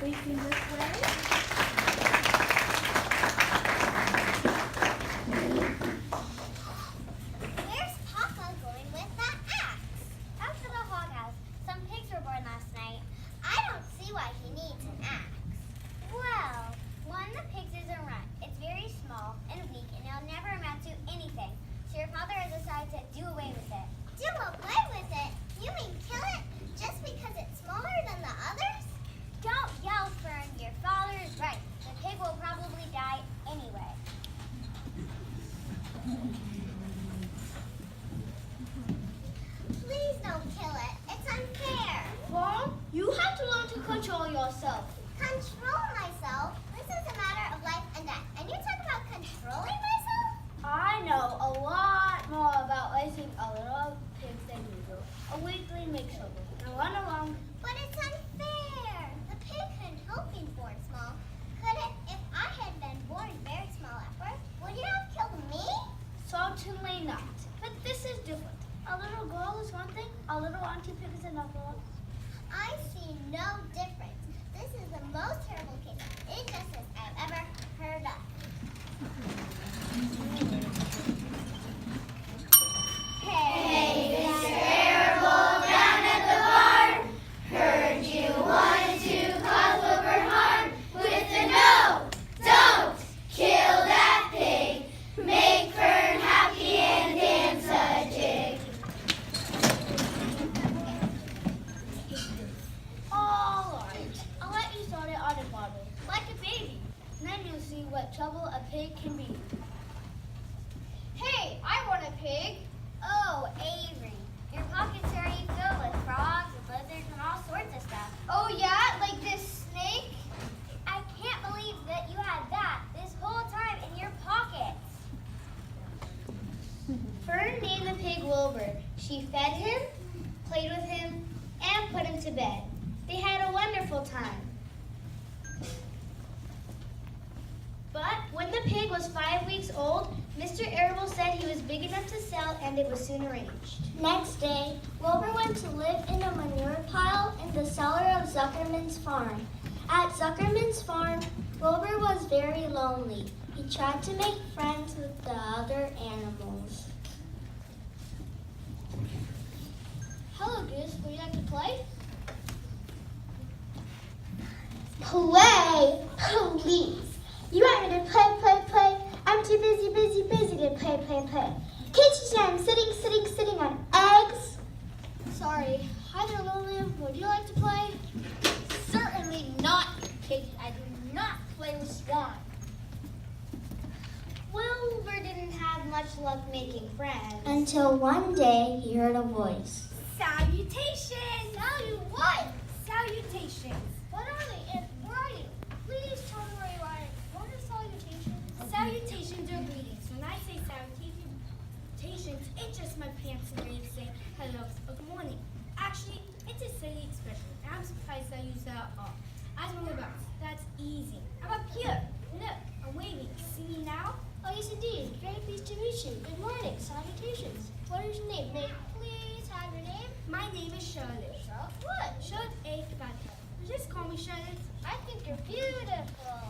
Facing this way. Where's Papa going with that axe? Out to the hog house. Some pigs were born last night. I don't see why he needs an axe. Well, one, the pigs isn't run. It's very small and weak, and it'll never amount to anything. So your father has decided to do away with it. Do away with it? You mean kill it just because it's smaller than the others? Don't yell, Fern. Your father is right. The pig will probably die anyway. Please don't kill it. It's unfair. Mom, you have to learn to control yourself. Control myself? This is a matter of life and death. And you talk about controlling myself? I know a lot more about raising a little pig than you do. A weakling makes trouble. Now run along. But it's unfair. The pig couldn't help being born small. Could it? If I had been born very small at birth, would you have killed me? Certainly not. But this is different. A little girl is one thing, a little auntie pig is another. I see no difference. This is the most terrible case of injustice I've ever heard of. Hey, Mr. Arable, down at the barn. Heard you wanted to cause Wilbur harm with the no, don't kill that pig. Make Fern happy and dance a jig. All right, I'll let you start it on a bottle, like a baby. And then you'll see what trouble a pig can be. Hey, I want a pig. Oh, Avery, your pockets are already filled with frogs and lizards and all sorts of stuff. Oh yeah, like this snake? I can't believe that you had that this whole time in your pockets. Fern named the pig Wilbur. She fed him, played with him, and put him to bed. They had a wonderful time. But when the pig was 5 weeks old, Mr. Arable said he was big enough to sell, and it was soon arranged. Next day, Wilbur went to live in a manure pile in the cellar of Zuckerman's farm. At Zuckerman's farm, Wilbur was very lonely. He tried to make friends with the other animals. Hello, Goose. Would you like to play? Play? Please. You want me to play? I'm too busy to play. Can't you see I'm sitting on eggs? Sorry. Hi there, Lillian. Would you like to play? Certainly not, pig. I do not play with swine. Wilbur didn't have much luck making friends. Until one day he heard a voice. Salutations! Salutations! What are they and where are you? Please tell me where you are. What are salutations? Salutations are greetings. When I say salutations, it's just my fancy way of saying hello or good morning. Actually, it's a silly expression. And I'm surprised I use that at all. As one about, that's easy. I'm up here. Look, I'm waving. See me now? Oh, yes, indeed. Very pleased to meet you. Good morning. Salutations. What is your name? May I please have your name? My name is Charlotte. Charlotte what? Charlotte A. Bathgate. Just call me Charlotte. I think you're beautiful.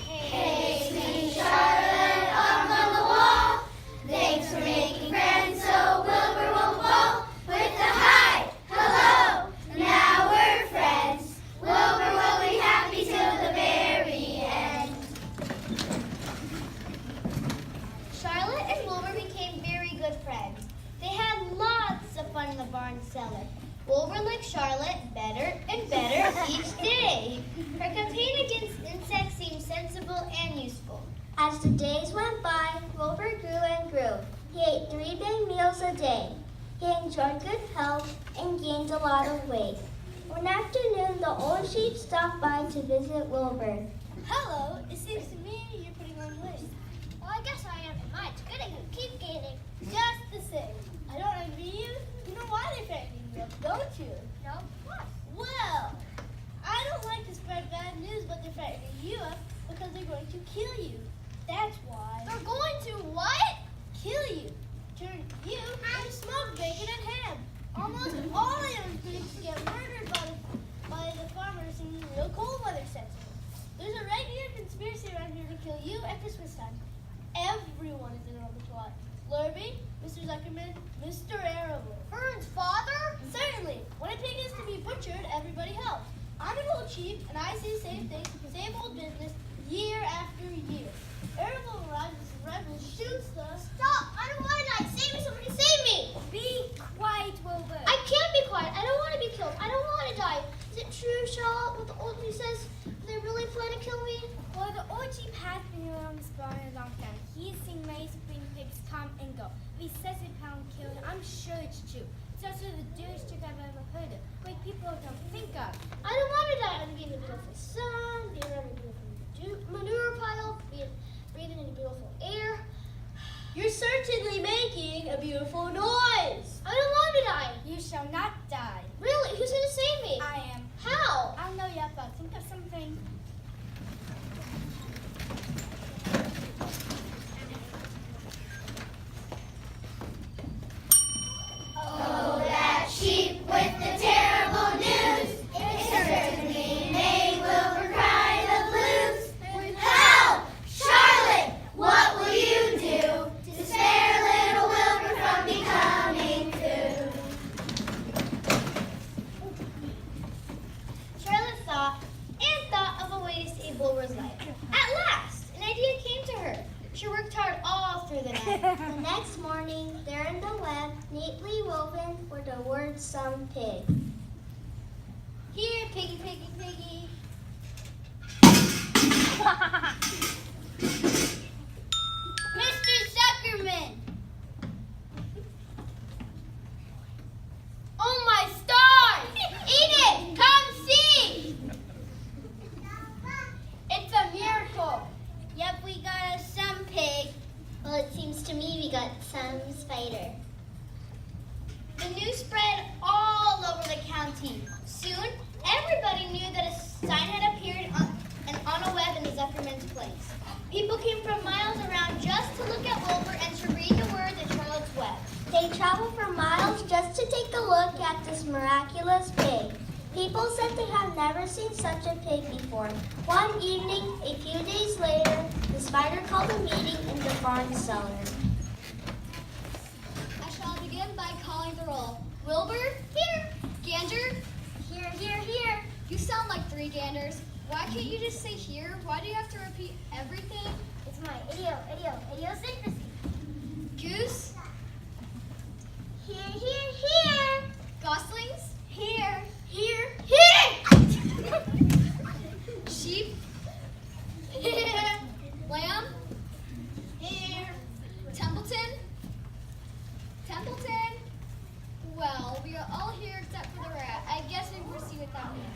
Hey, sweet Charlotte, up on the wall. Thanks for making friends so Wilbur won't fall. With a hi, hello, now we're friends. Wilbur will be happy till the very end. Charlotte and Wilbur became very good friends. They had lots of fun in the barn cellar. Wilbur liked Charlotte better and better each day. Her campaign against insects seemed sensible and useful. As the days went by, Wilbur grew and grew. He ate 3 big meals a day. He enjoyed good health and gained a lot of weight. One afternoon, the old sheep stopped by to visit Wilbur. Hello, it seems to me you're putting on weight. Well, I guess I am. And mine's good and you keep gaining. Just the same. I don't envy you. You know why they fattening you up, don't you? No? What? Well, I don't like to spread bad news, but they're fattening you up because they're going to kill you. That's why. They're going to what? Kill you. Turn you into smoked bacon and ham. Almost all of those pigs get murdered by the farmers in real cold weather sets in. There's a regular conspiracy around here to kill you at Christmas time. Everyone is in on the plot. Lurby, Mr. Zuckerman, Mr. Arrowwood. Fern's father? Certainly. When a pig is to be butchered, everybody helps. I'm an old chief, and I see the same thing, same old business, year after year. Arrowwood arrives as the rebel shoots the... Stop! I don't want to die. Save me, somebody save me! Be quiet, Wilbur. I can't be quiet. I don't want to be killed. I don't want to die. Is it true, Charlotte, what the old chief says? They really plan to kill me? Well, the old chief has been around this barn a long time. He's seen many spring pigs come and go. If he says they found killed, I'm sure it's true. It's also the dearest trick I've ever heard of. Great people don't think of. I don't want to die. I want to be in the beautiful sun, be around the beautiful manure pile, breathing in the beautiful air. You're certainly making a beautiful noise. I don't want to die. You shall not die. Really? Who's going to save me? I am. How? I don't know yet, but think of something. Oh, that sheep with the terrible news. It certainly made Wilbur cry the blues. Help! Charlotte, what will you do to spare little Wilbur from becoming food? Charlotte thought of a way to save Wilbur's life. At last, an idea came to her. She worked hard all through the night. The next morning, there in the web, neatly woven, were the words "some pig." Here, piggy, piggy, piggy. Mr. Zuckerman! Oh my stars! Edith, come see! It's a miracle. Yep, we got some pig. Well, it seems to me we got some spider. The news spread all over the county. Soon, everybody knew that a sign had appeared on a web in the Zuckerman's place. People came from miles around just to look at Wilbur and to read the words in Charlotte's web. They traveled for miles just to take a look at this miraculous pig. People said they had never seen such a pig before. One evening, a few days later, the spider called a meeting in the barn cellar. I shall begin by calling the roll. Wilbur? Here. Gander? Here, here, here. You sound like three ganders. Why can't you just say here? Why do you have to repeat everything? It's my idiosyncrasy. Goose? Here, here, here. Goslings? Here. Here. Here! Sheep? Here. Lamb? Here. Templeton? Templeton? Well, we are all here except for the rat. I guess we proceed without him.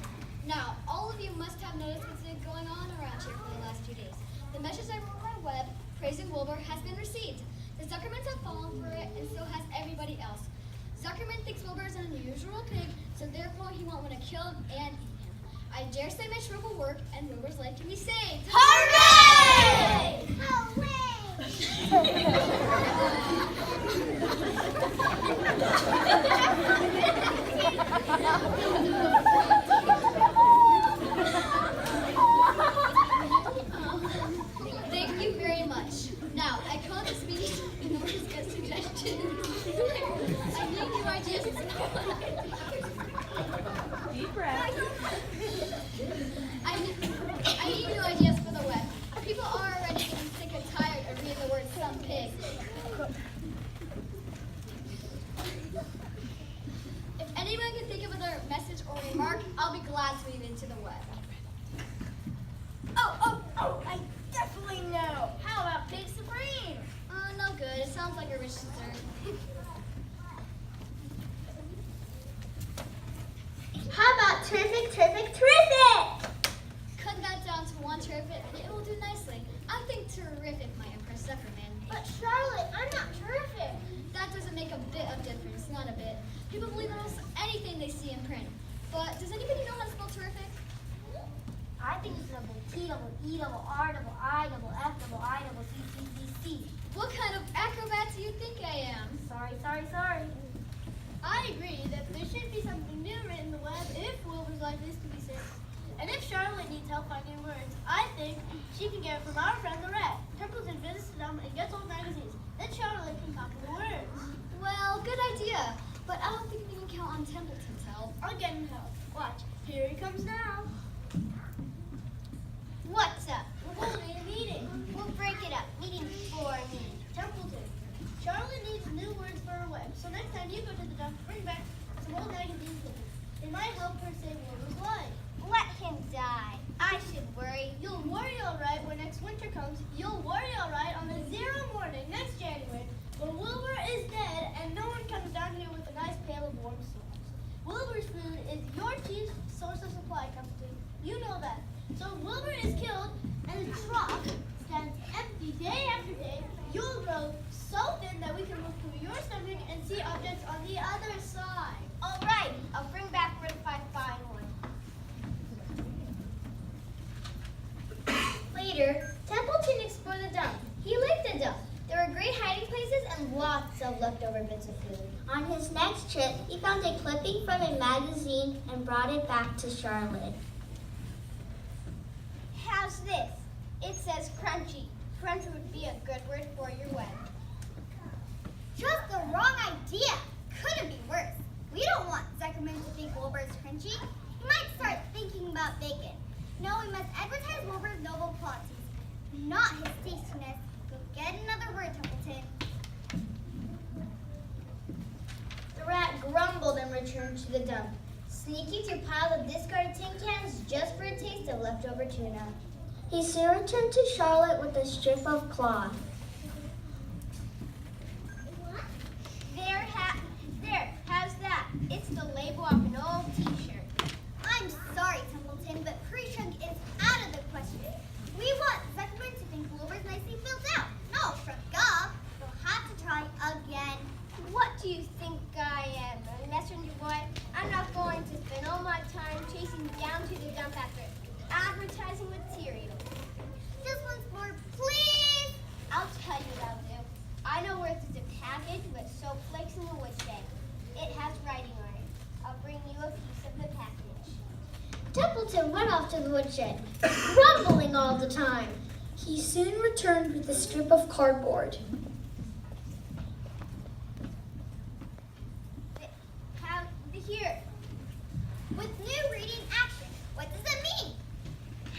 Now, all of you must have noticed what's been going on around here for the last 2 days. The message I wrote on my web, praising Wilbur, has been received. The Zuckermans have fallen for it, and so has everybody else. Zuckerman thinks Wilbur is an unusual pig, so therefore he won't want to kill him and eat him. I dare say my trick will work, and Wilbur's life can be saved. Hooray! Thank you very much. Now, I call this meeting in order to get suggestions. I need new ideas. Deep breath. I need new ideas for the web. People are already getting sick and tired of reading the word "some pig." If anyone can think of another message or remark, I'll be glad to lead into the web. Oh, I definitely know. How about Pig Supreme? No good. It sounds like a rich dessert. How about terrific, terrific, terrific? Cut that down to one terrific and it will do nicely. I think terrific might impress Zuckerman. But Charlotte, I'm not terrific. That doesn't make a bit of difference, not a bit. People believe almost anything they see in print. But does anybody know how to spell terrific? I think it's double T double E double R double I double F double I double C C C C. What kind of acrobat do you think I am? Sorry. I agree. me that there should be something new written in the web if Wilbur's like this to be saved. And if Charlotte needs help finding words, I think she can get it from our friend the rat. Templeton visits them and gets old magazines. Then Charlotte can copy the words. Well, good idea. But I don't think we can count on Templeton's help. I'll get him help. Watch. Here he comes now. What's up? We're holding a meeting. We'll break it up. Meeting for me. Templeton. Charlotte needs new words for her web. So next time you go to the dump, bring back some old magazines with you. They might help her say Wilbur's line. Let him die. I should worry. You'll worry all right when next winter comes. You'll worry all right on the 0 morning next January when Wilbur is dead and no one comes down here with a nice pail of warm soups. Wilbur's food is your chief source of supply, Templeton. You know that. So if Wilbur is killed and the trough stands empty day after day, you'll grow so thin that we can look through your stomach and see objects on the other side. All right. I'll bring back word if I find one. Later, Templeton explored the dump. He liked the dump. There were great hiding places and lots of leftover bits of food. On his next trip, he found a clipping from a magazine and brought it back to Charlotte. How's this? It says crunchy. Crunchy would be a good word for your web. Just the wrong idea. Couldn't be worse. We don't want Zuckerman to think Wilbur's crunchy. He might start thinking about bacon. No, we must advertise Wilbur's noble qualities, not his tastiness. Go get another word, Templeton. The rat grumbled and returned to the dump, sneaking through piles of discarded tin cans just for a taste of leftover tuna. He soon returned to Charlotte with a strip of cloth. There, how's that? It's the label of an old t-shirt. I'm sorry, Templeton, but pre-shrunk is out of the question. We want Zuckerman to think Wilbur's nicely filled out. No, shrunk up. We'll have to try again. What do you think I am, a messenger boy? I'm not going to spend all my time chasing down to the dump after advertising material. Just once more, please. I'll tell you what I'll do. I know where there's a package with soap flakes in the woodshed. It has writing on it. I'll bring you a piece of the package. Templeton went off to the woodshed, grumbling all the time. He soon returned with a strip of cardboard. Here. With new reading action. What does that mean?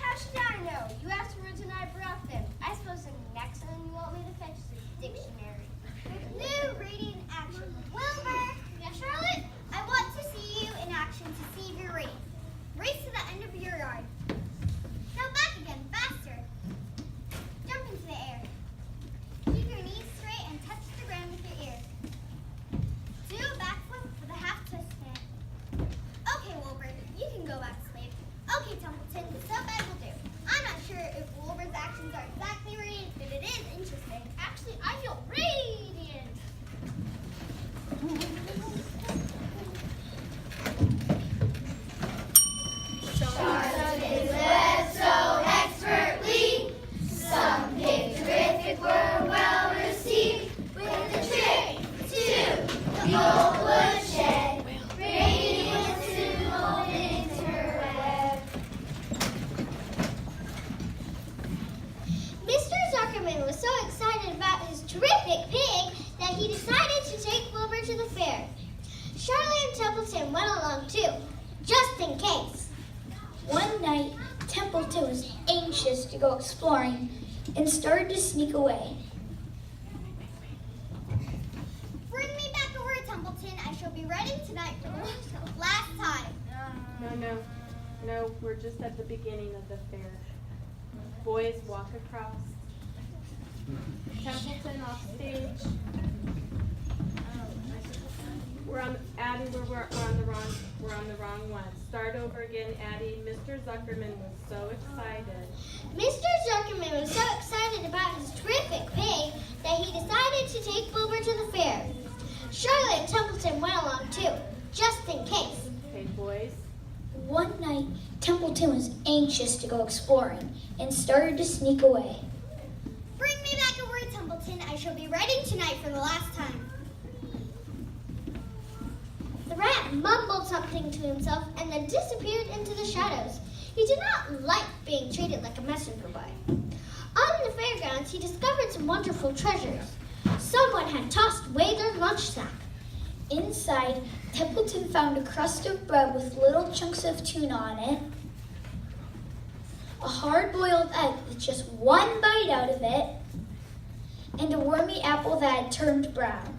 How should I know? You asked for words and I brought them. I suppose the next time you want me to fetch the dictionary. With new reading action. Wilbur! Yeah, Charlotte? I want to see you in action to see if you're reading. Race to the end of your yard. Now back again, faster. Jump into the air. Keep your knees straight and touch the ground with your ears. Do a backflip with a half twist. Okay, Wilbur, you can go back to sleep. Okay, Templeton, so bad will do. I'm not sure if Wilbur's actions are exactly radiant, but it is interesting. Actually, I feel radiant. Charlotte is led so expertly. Some terrific were well received. With the trip to the old woodshed. Radiant soon rolled into her web. Mr. Zuckerman was so excited about his terrific pig that he decided to take Wilbur to the fair. Charlotte and Templeton went along too, just in case. One night, Templeton was anxious to go exploring and started to sneak away. Bring me back a word, Templeton. I shall be ready tonight for the last time. No, we're just at the beginning of the fair. Boys walk across. Templeton off stage. We're on the wrong one. Start over again, Addie. Mr. Zuckerman was so excited. Mr. Zuckerman was so excited about his terrific pig that he decided to take Wilbur to the fair. Charlotte and Templeton went along too, just in case. Okay, boys. One night, Templeton was anxious to go exploring and started to sneak away. Bring me back a word, Templeton. I shall be ready tonight for the last time. The rat man mumbled something to himself and then disappeared into the shadows. He did not like being treated like a messenger boy. On the fairgrounds, he discovered some wonderful treasures. Someone had tossed away their lunch sack. Inside, Templeton found a crust of bread with little chunks of tuna on it, a hard-boiled egg with just one bite out of it, and a wormy apple that had turned brown.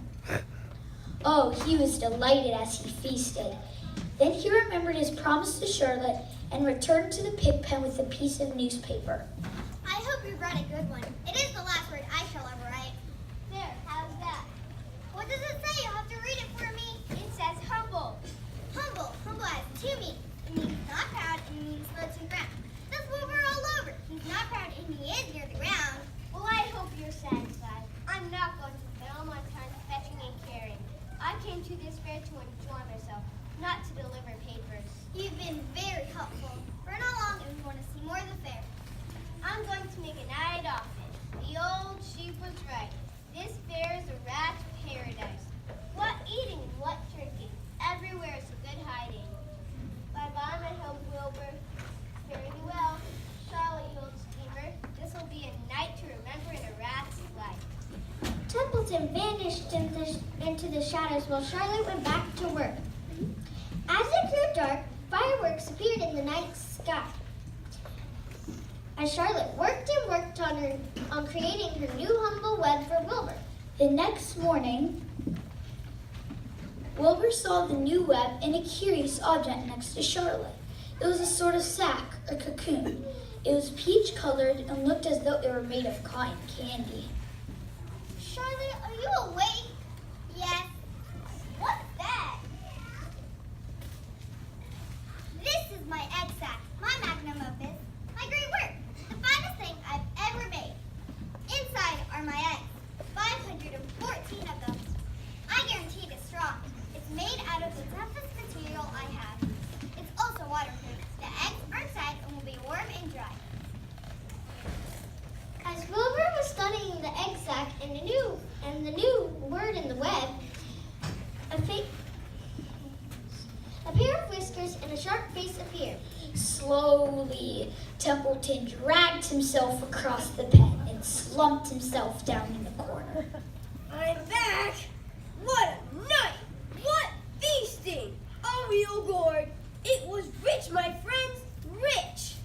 Oh, he was delighted as he feasted. Then he remembered his promise to Charlotte and returned to the pig pen with a piece of newspaper. I hope you wrote a good one. It is the last word I shall ever write. There, how's that? What does it say? You'll have to read it for me. It says humble. Humble. Humble has two meanings. It means not proud and it means low to the ground. That's what we're all over. He's not proud and he is near the ground. Well, I hope you're satisfied. I'm not going to spend all my time fetching and carrying. I came to this fair to enjoy myself, not to deliver papers. You've been very helpful. Run along and we want to see more of the fair. I'm going to make a night off it. The old sheep was right. This fair is a rat's paradise. What eating and what drinking. Everywhere is a good hiding. Bye-bye, my home, Wilbur. Fare thee well. Charlotte, you old schemer. This will be a night to remember in a rat's life. Templeton vanished into the shadows while Charlotte went back to work. As it grew dark, fireworks appeared in the night sky. As Charlotte worked and worked on creating her new humble web for Wilbur. The next morning, Wilbur saw the new web in a curious object next to Charlotte. It was a sort of sack or cocoon. It was peach-colored and looked as though it were made of cotton candy. Charlotte, are you awake? Yes. What's that? This is my egg sack, my magnum opus, my great work, the finest thing I've ever made. Inside are my eggs, 514 of them. I guarantee it is strong. It's made out of the toughest material I have. It's also waterproof. The eggs are inside and will be warm and dry. As Wilbur was studying the egg sac and the new word in the web, a pair of whiskers and a sharp face appeared. Slowly, Templeton dragged himself across the pen and slumped himself down in the corner. I'm back! What a night! What feasting! A real gourd! It was rich, my friends, rich!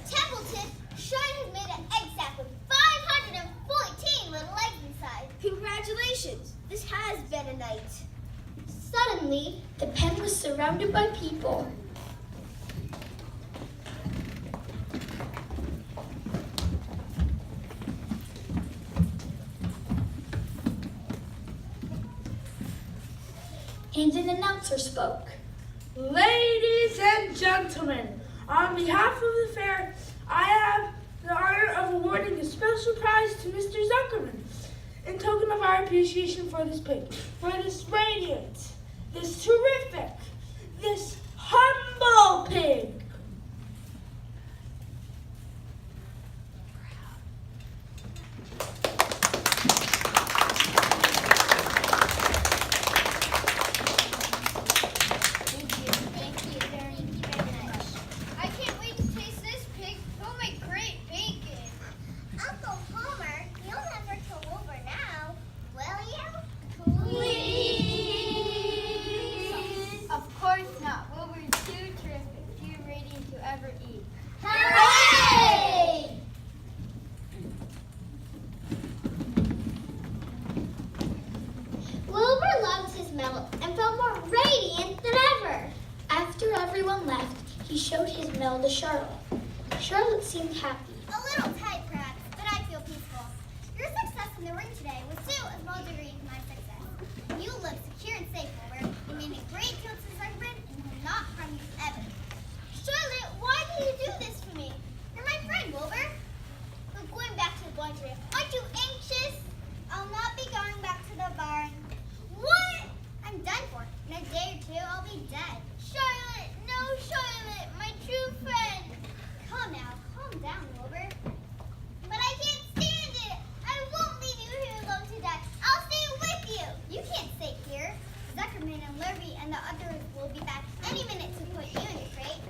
Templeton, Shine has made an egg sac with 514 little eggs inside. Congratulations! This has been a night. Suddenly, the pen was surrounded by people. And an announcer spoke. Ladies and gentlemen, on behalf of the fair, I have the honor of awarding a special prize to Mr. Zuckerman in token of our appreciation for this pig, for this radiant, this terrific, this humble pig. I can't wait to taste this pig. It'll make great bacon. Uncle Homer, you'll never kill Wilbur now, will you? Please. Of course not. Wilbur's too terrific, too radiant to ever eat. Hooray! Wilbur loved his medal and felt more radiant than ever. After everyone left, he showed his medal to Charlotte. Charlotte seemed happy. A little tight, perhaps, but I feel peaceful. Your success in the ring today was too a small degree to my success. You look secure and safe, Wilbur. You made a great deal to Sherburne and will not harm you ever. Charlotte, why do you do this for me? You're my friend, Wilbur. We're going back to the blind tree. Aren't you anxious? I'll not be going back to the barn. What? I'm done for. In a day or two, I'll be dead. Charlotte, no, Charlotte, my true friend. Come now, calm down, Wilbur. But I can't stand it. I won't leave you here alone to die. I'll stay with you. You can't stay here. Zuckerman Gentleman and Lurvy and the others will be back any minute to put you in your crate.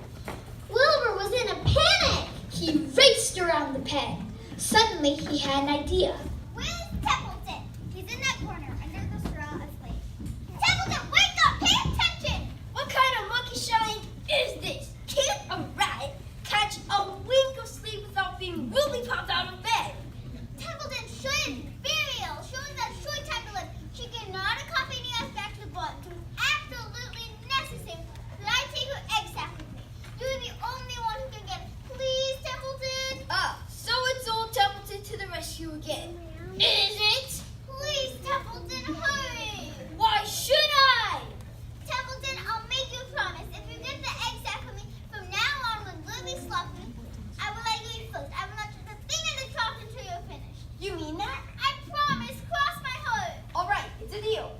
Wilbur was in a panic. He raced around the pen. Suddenly, he had an idea. Where's Templeton? He's in that corner under the straw asleep. Templeton, wake up! Pay attention! What kind of monkey shine is this? Can't a rat catch a wink of sleep without being rudely popped out of bed? Templeton should very ill, showing that short time to live. She cannot accompany us back to the barn. It is absolutely necessary that I take her egg sack with me. You are the only one who can get it. Please, Templeton. So it's old Templeton to the rescue again. Is it? Please, Templeton, hurry. Why should I? Templeton, I'll make you a promise. If you get the egg sack with me, from now on when Lily slops me, I will let you eat first. I will not touch a thing in the trough until you're finished. You mean that? I promise. Cross my heart. All right, it's a deal.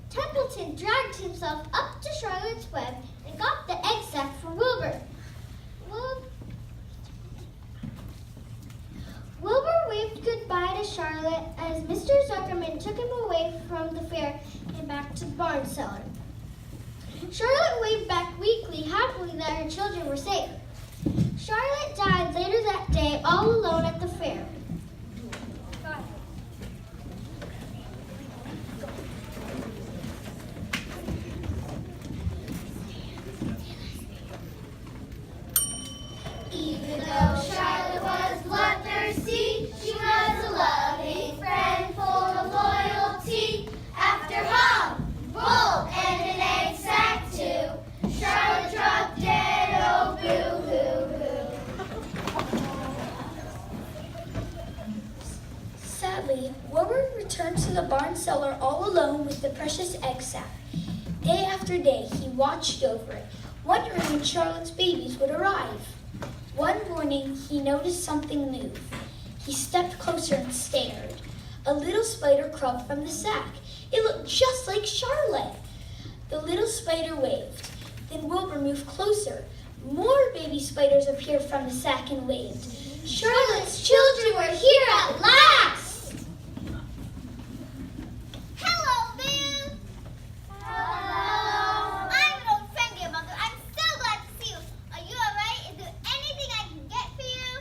Templeton dragged himself up to Charlotte's web and got the egg sack for Wilbur. Wilbur waved goodbye to Charlotte as Mr. Zuckerman took him away from the fair and back to the barn cellar. Charlotte waved back weakly, happily that her children were safe. Charlotte died later that day, all alone at the fair. Even though Charlotte was bloodthirsty, she was a loving friend full of loyalty. After home, bold, and an egg sack too, Charlotte dropped dead, oh boo-hoo-hoo. Sadly, Wilbur returned to the barn cellar all alone with the precious egg sack. Day after day, he watched over it, wondering when Charlotte's babies would arrive. One morning, he noticed something move. He stepped closer and stared. A little spider crawled from the sack. It looked just like Charlotte. The little spider waved. Then Wilbur moved closer. More baby spiders appeared from the sack and waved. Charlotte's children were here at last! Hello, Boo! Hello. I'm an old friend of your mother. I'm so glad to see you. Are you alright? Is there anything I can get for you?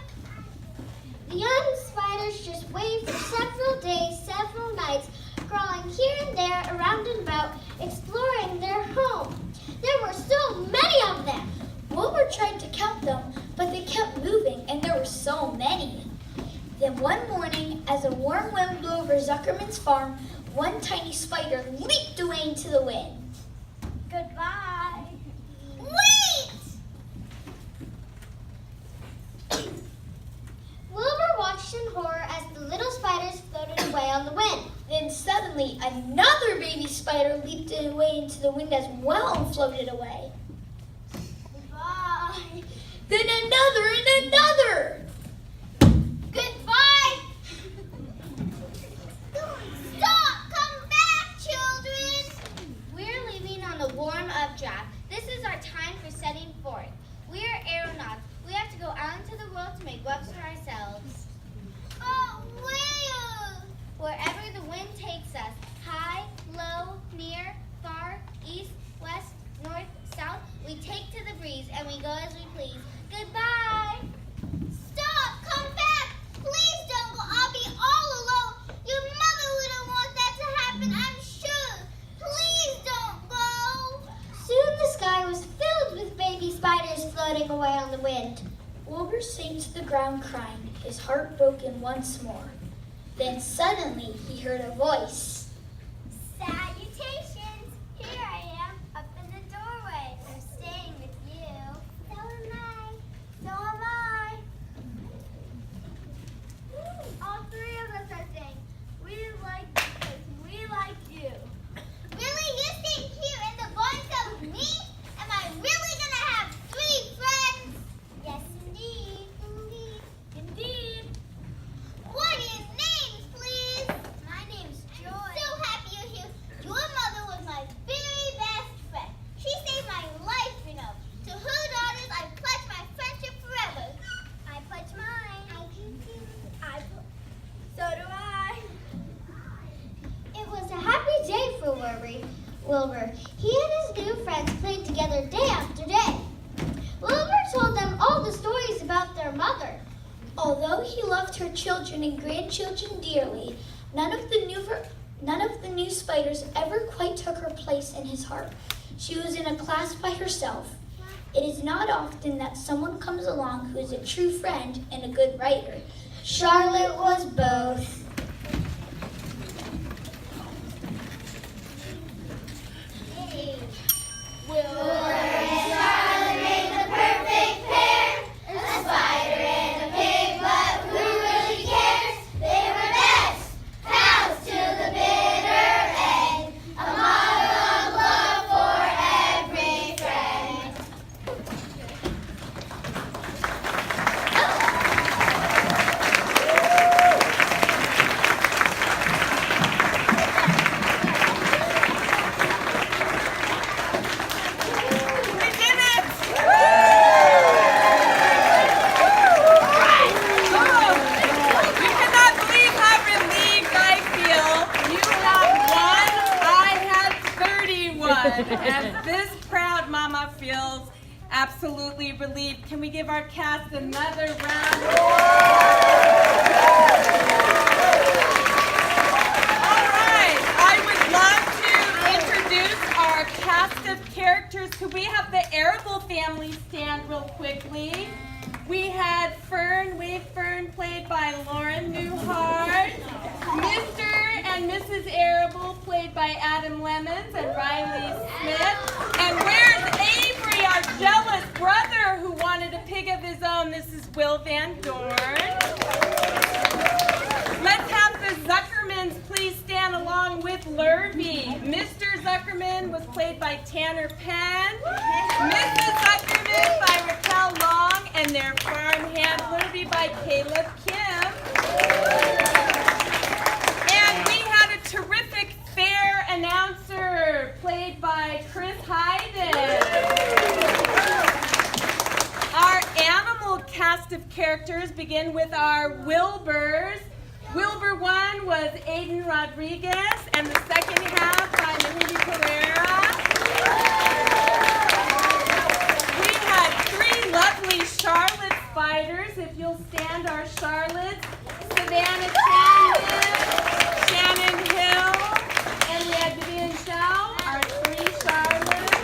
The young spiders just waved for several days, several nights, crawling here and there, around and about, exploring their home. There were so many of them. Wilbur tried to count them, but they kept moving, and there were so many. Then one morning, as a warm wind blew over Zuckerman's farm, one tiny spider leaped away into the wind. Goodbye. Wait! Wilbur watched in horror as the little spiders floated away on the wind. Then suddenly, another baby spider leaped away into the wind as well and floated away. Goodbye. Then another and another. Goodbye. Stop! Come back, children. We're leaving on the warm updraft. This is our time for setting forth. We are aeronauts. We have to go out into the world to make webs for ourselves. Oh, where? Wherever the wind takes us. High, low, near, far, east, west, north, south. We take to the breeze and we go as we please. Goodbye. Stop! Come back! Please don't go. I'll be all alone. Your mother wouldn't want that to happen, I'm sure. Please don't go. Soon the sky was filled with baby spiders floating away on the wind. Wilbur sank to the ground crying, his heart broken once more. Then suddenly he heard a voice. Salutations. Here I am, up in the doorway. I'm staying with you. So am I. So am I. All three of us are saying, we like you because we like you. Really? You staying here in the barn cell with me? Am I really going to have 3 friends? Yes, indeed. Indeed. Indeed. What are your names, please? My name's Joy. Wilbur. He and his new friends played together day after day. Wilbur told them all the stories about their mother. Although he loved her children and grandchildren dearly, none of the new spiders ever quite took her place in his heart. She was in a class by herself. It is not often that someone comes along who is a true friend and a good writer. Charlotte was both. Wilbur and Charlotte made the perfect pair. A spider and a pig, but who really cares? They were best pals to the bitter end. A model of love for every friend. And this proud mama feels absolutely relieved. Can we give our cast another round? All right, I would love to introduce our cast of characters. Could we have the Arable family stand real quickly? We had Fern, Wave Fern, played by Lauren Newhart. Mr. and Mrs. Arable, played by Adam Lemons and Riley Smith. And where's Avery, our jealous brother who wanted a pig of his own? This is Will Van Dorn. Let's have the Zuckermans please stand along with Lurvy. Mr. Zuckerman was played by Tanner Penn. Mrs. Zuckerman by Raquel Long, and their farmhand Lurvy by Caleb Kim. And we had a terrific fair announcer played by Chris Hayden. Our animal cast of characters begin with our Wilburs. Wilbur 1 was Aiden Rodriguez, and the second half by Mahindi Pereira. We had 3 lovely Charlotte spiders. If you'll stand, our Charlottes: Savannah Shannon, Shannon Hill, and we had Vivian Shao, our 3 Charlottes.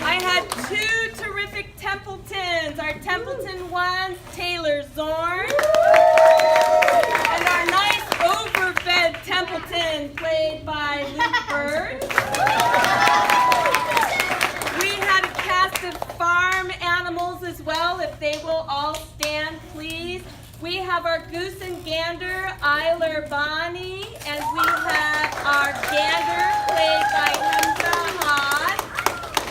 I had 2 terrific Templetons. Our Templeton 1, Taylor Zorn. And our nice overfed Templeton, played by Luke Bird. We had a cast of farm animals as well, if they will all stand, please. We have our goose and gander, Eiler Bani, and we have our gander, played by Hamza Hod.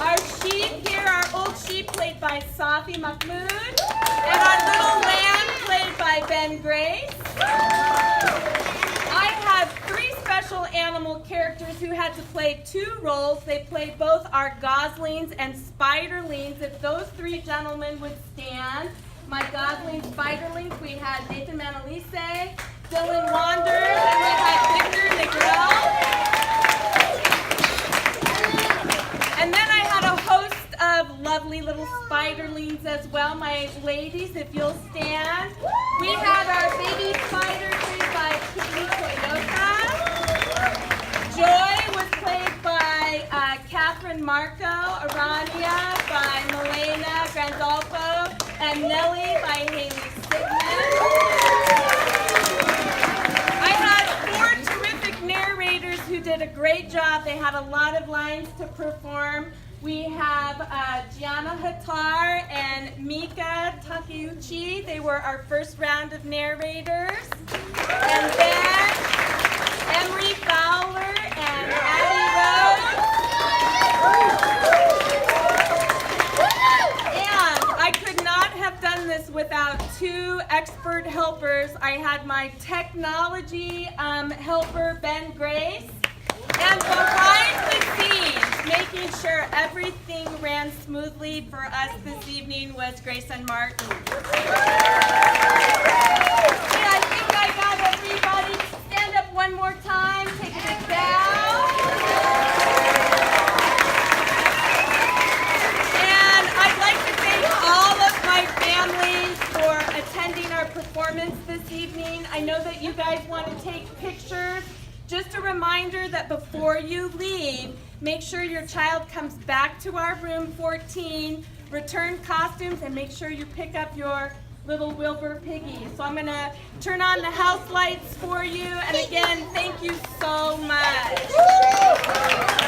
Our sheep here, our old sheep, played by Safi Mahmood. And our little lamb, played by Ben Grace. I have 3 special animal characters who had to play 2 roles. They played both our goslings and spiderlings. If those 3 gentlemen would stand. My gosling spiderlings, we had Nathan Manalise, Dylan Wanders, and we had Victor Negrell. And then I had a host of lovely little spiderlings as well. My ladies, if you'll stand. We had our baby spider played by Kitty Toyota. Joy was played by Catherine Marco, Arania by Milena Grandolfo, and Nellie by Haley Sigmund. I had 4 terrific narrators who did a great job. They had a lot of lines to perform. We have Gianna Hattar and Mika Takeuchi. They were our first round of narrators. And then Emery Fowler and Addie Rose. And I could not have done this without 2 expert helpers. I had my technology helper, Ben Grace. And behind the scenes, making sure everything ran smoothly for us this evening, was Grayson Martin. Yeah, I think I got everybody. Stand up one more time. Take a big bow. performance this evening. I know that you guys want to take pictures. Just a reminder that before you leave, make sure your child comes back to our room 14, return costumes, and make sure you pick up your little Wilbur piggy. So I'm going to turn on the house lights for you. And again, thank you so much.